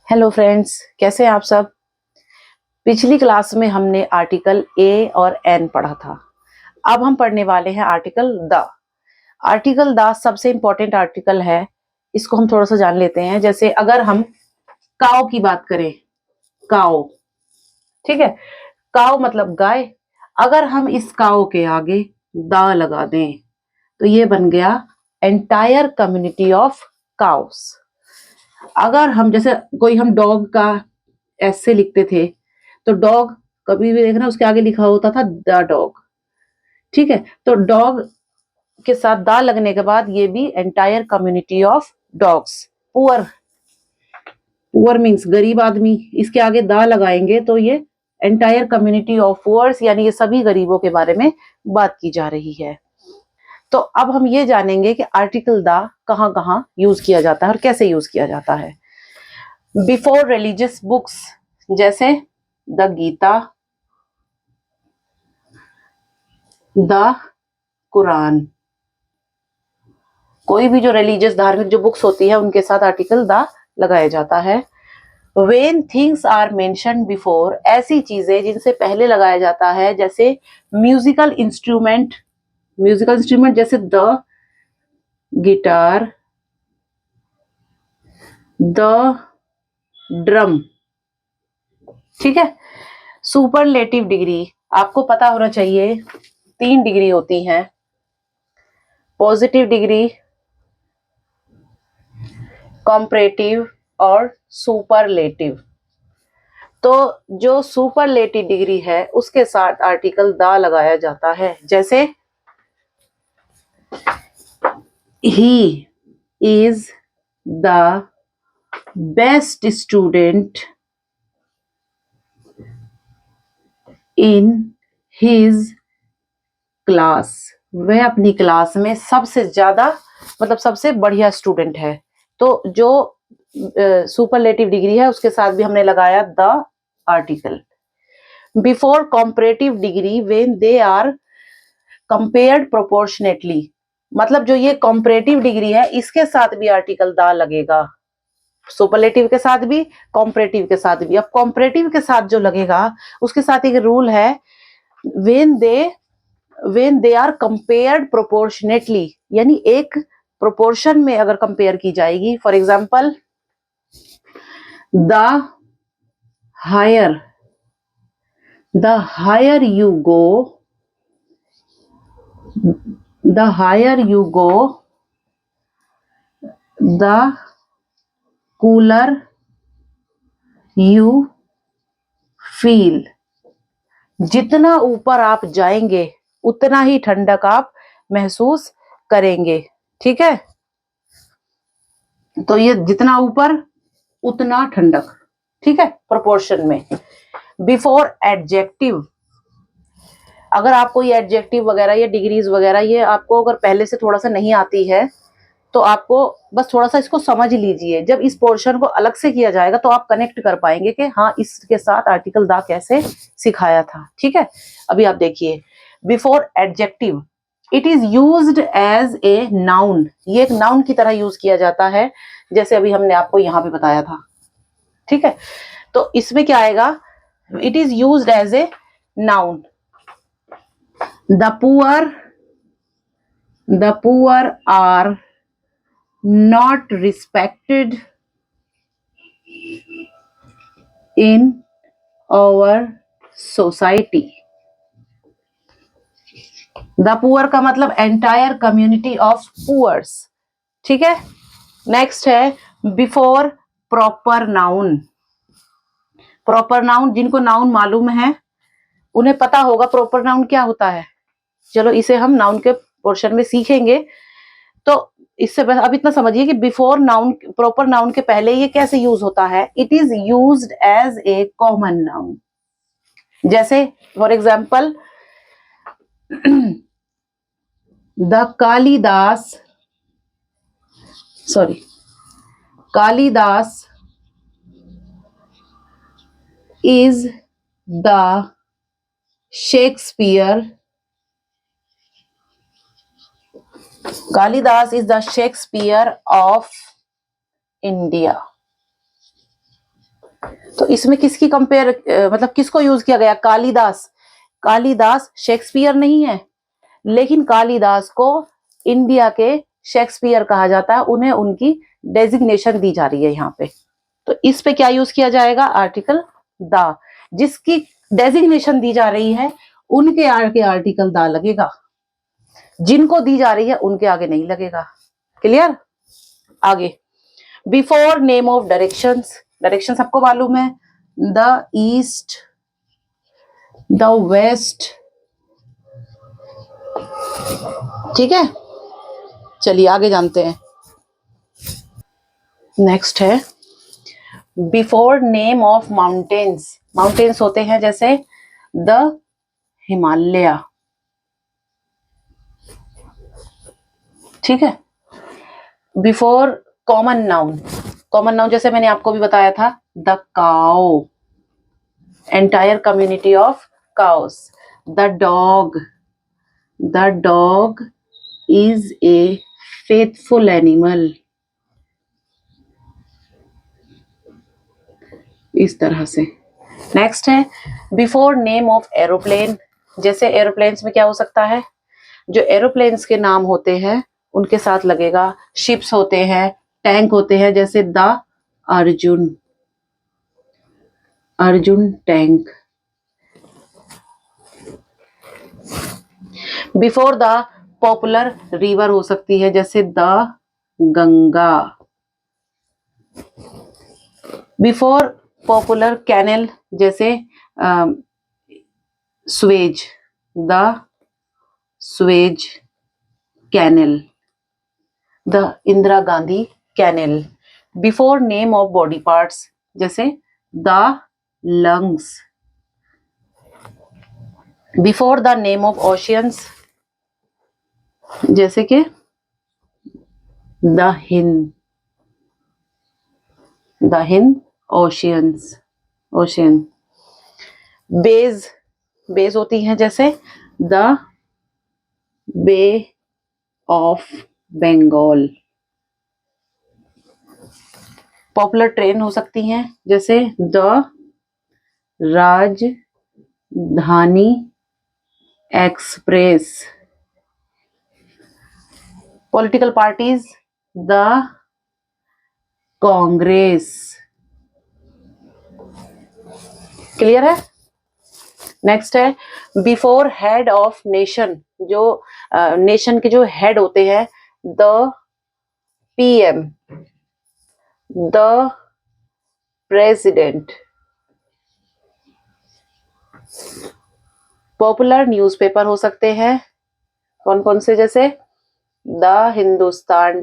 Hello friends, कैसे हैं आप सब। पिछली क्लास में हमने आर्टिकल ए और एन पढ़ा था। अब हम पढ़ने वाले हैं आर्टिकल द। आर्टिकल द सबसे इंपॉर्टेंट आर्टिकल है। इसको हम थोड़ा सा जान लेते हैं। जैसे अगर हम काऊ की बात करें, काऊ, ठीक है, काऊ मतलब गाय। अगर हम इस काऊ के आगे द लगा दें तो ये बन गया एंटायर कम्युनिटी ऑफ काउस। अगर हम जैसे कोई हम डॉग का ऐसे लिखते थे तो डॉग कभी भी देखना उसके आगे लिखा होता था द डॉग। ठीक है, तो डॉग के साथ दा लगने के बाद ये भी entire community of dogs. Poor, poor means गरीब आदमी, इसके आगे दा लगाएंगे तो ये एंटायर कम्युनिटी ऑफ पुअर्स, यानी ये सभी गरीबों के बारे में बात की जा रही है। तो अब हम ये जानेंगे कि आर्टिकल दा कहाँ कहाँ यूज किया जाता है और कैसे यूज किया जाता है। बिफोर रिलीजियस बुक्स जैसे द गीता, द कुरान, कोई भी जो रिलीजियस धार्मिक जो बुक्स होती है उनके साथ आर्टिकल द लगाया जाता है। When things are mention before, ऐसी चीजें जिनसे पहले लगाया जाता है, जैसे म्यूजिकल इंस्ट्रूमेंट, म्यूजिकल इंस्ट्रूमेंट जैसे द गिटार, द ड्रम। ठीक है। सुपरलेटिव डिग्री आपको पता होना चाहिए, 3 डिग्री होती हैं। पॉजिटिव डिग्री, कॉम्परेटिव और सुपरलेटिव। तो जो सुपरलेटिव डिग्री है उसके साथ आर्टिकल द लगाया जाता है। जैसे he is the best student in his class, वह अपनी क्लास में सबसे ज्यादा मतलब सबसे बढ़िया स्टूडेंट है। तो जो सुपरलेटिव डिग्री है उसके साथ भी हमने लगाया the article. Before comparative degree when they are compared proportionately, मतलब जो ये कॉम्परेटिव डिग्री है इसके साथ भी आर्टिकल द लगेगा। सुपरलेटिव के साथ भी, कॉम्परेटिव के साथ भी। अब कॉम्परेटिव के साथ जो लगेगा उसके साथ एक रूल है, when they are compared proportionately, यानी एक प्रोपोर्शन में अगर कंपेयर की जाएगी। For example the higher, the higher you go, the higher you go, the cooler you feel, जितना ऊपर आप जाएंगे उतना ही ठंडक आप महसूस करेंगे। ठीक है, तो ये जितना ऊपर उतना ठंडक, ठीक है, प्रोपोर्शन में। बिफोर एडजेक्टिव, अगर आपको ये एडजेक्टिव वगैरह ये डिग्रीज वगैरह ये आपको अगर पहले से थोड़ा सा नहीं आती है तो आपको बस थोड़ा सा इसको समझ लीजिए। जब इस पोर्शन को अलग से किया जाएगा तो आप कनेक्ट कर पाएंगे कि हाँ इसके साथ आर्टिकल द कैसे सिखाया था। ठीक है, अभी आप देखिए before adjective, it is used as a noun, ये एक नाउन की तरह यूज किया जाता है, जैसे अभी हमने आपको यहाँ पे बताया था। ठीक है, तो इसमें क्या आएगा, it is used as a noun. The poor are not respected in our society। The poor का मतलब एंटायर कम्युनिटी ऑफ पुअर्स। ठीक है, नेक्स्ट है before proper noun. Proper noun, जिनको नाउन मालूम है उन्हें पता होगा प्रॉपर नाउन क्या होता है। चलो इसे हम नाउन के पोर्शन में सीखेंगे। तो इससे बस अब इतना समझिए कि बिफोर नाउन, प्रॉपर नाउन के पहले ये कैसे यूज होता है। It is used as a common noun. जैसे for example the Kalidas, sorry, Kalidas is the Shakespeare, Kalidas is the Shakespeare of India. तो इसमें किसकी कंपेयर मतलब किसको यूज किया गया? कालिदास। कालिदास शेक्सपियर नहीं है, लेकिन कालिदास को इंडिया के शेक्सपियर कहा जाता है, उन्हें उनकी डेजिग्नेशन दी जा रही है यहाँ पे। तो इस पे क्या यूज किया जाएगा? Article the. जिसकी डेजिग्नेशन दी जा रही है उनके आगे आर्टिकल द लगेगा, जिनको दी जा रही है उनके आगे नहीं लगेगा। क्लियर? आगे, before name of directions. Direction सबको मालूम है, द ईस्ट, द वेस्ट। ठीक है, चलिए आगे जानते हैं। नेक्स्ट है before name of mountains. Mountains होते हैं जैसे द हिमालय। ठीक है, before common noun. Common noun जैसे मैंने आपको भी बताया था, the cow, entire community of cows. The dog, the dog is a faithful animal. इस तरह से। नेक्स्ट है बिफोर नेम ऑफ एरोप्लेन। जैसे एरोप्लेन्स में क्या हो सकता है? जो एरोप्लेन्स के नाम होते हैं उनके साथ लगेगा, शिप्स होते हैं, टैंक होते हैं, जैसे the Arjun, Arjun tank. Before the popular river हो सकती है, जैसे the Ganga. Before popular canal, जैसे Suez, the Suez canal, the Indira Gandhi canal. Before name of body parts, जैसे the lungs. Before the name of oceans, जैसे कि the Hind, the Hind oceans, ocean. Bays, bays होती हैं जैसे the bay of Bengal. Popular train हो सकती हैं जैसे the Rajdhani express. Political parties, the Congress. Clear है? नेक्स्ट है बिफोर हेड ऑफ नेशन। जो नेशन के जो हेड होते हैं, the PM, the president. Popular newspaper हो सकते हैं कौन कौन से, जैसे द हिंदुस्तान